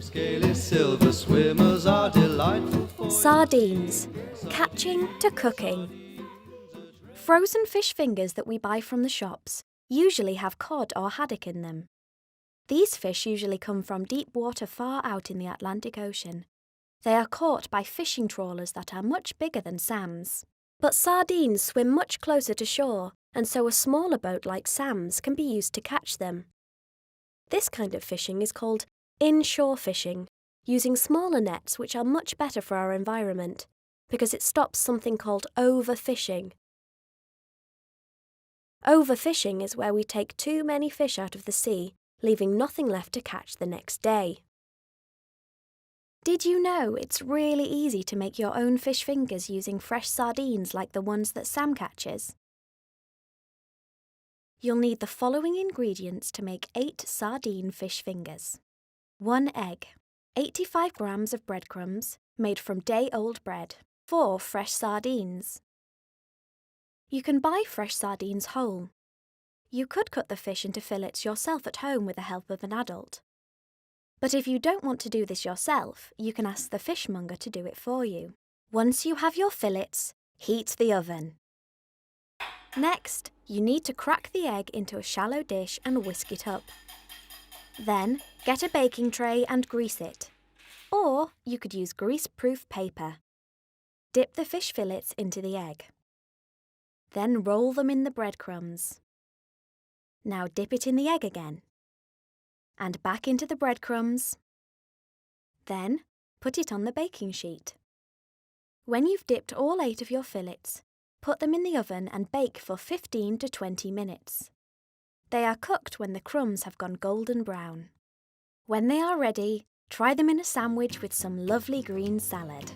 Scaly silver swimmers are delightful for Sardines. Catching to cooking. Frozen fish fingers that we buy from the shops usually have cod or haddock in them. These fish usually come from deep water far out in the Atlantic Ocean. They are caught by fishing trawlers that are much bigger than Sam's. But sardines swim much closer to shore, and so a smaller boat like Sam's can be used to catch them. This kind of fishing is called inshore fishing, using smaller nets which are much better for our environment, because it stops something called overfishing. Overfishing is where we take too many fish out of the sea, leaving nothing left to catch the next day. Did you know it's really easy to make your own fish fingers using fresh sardines like the ones that Sam catches? You'll need the following ingredients to make 8 sardine fish fingers. 1 egg, 85 grams of breadcrumbs made from day-old bread, 4 fresh sardines. You can buy fresh sardines whole. You could cut the fish into fillets yourself at home with the help of an adult. But if you don't want to do this yourself, you can ask the fishmonger to do it for you. Once you have your fillets, heat the oven. Next, you need to crack the egg into a shallow dish and whisk it up. Then, get a baking tray and grease it. Or you could use grease-proof paper. Dip the fish fillets into the egg. Then roll them in the breadcrumbs. Now dip it in the egg again. And back into the breadcrumbs. Then, put it on the baking sheet. When you've dipped all 8 of your fillets, put them in the oven and bake for 15 to 20 minutes. They are cooked when the crumbs have gone golden brown. When they are ready, try them in a sandwich with some lovely green salad.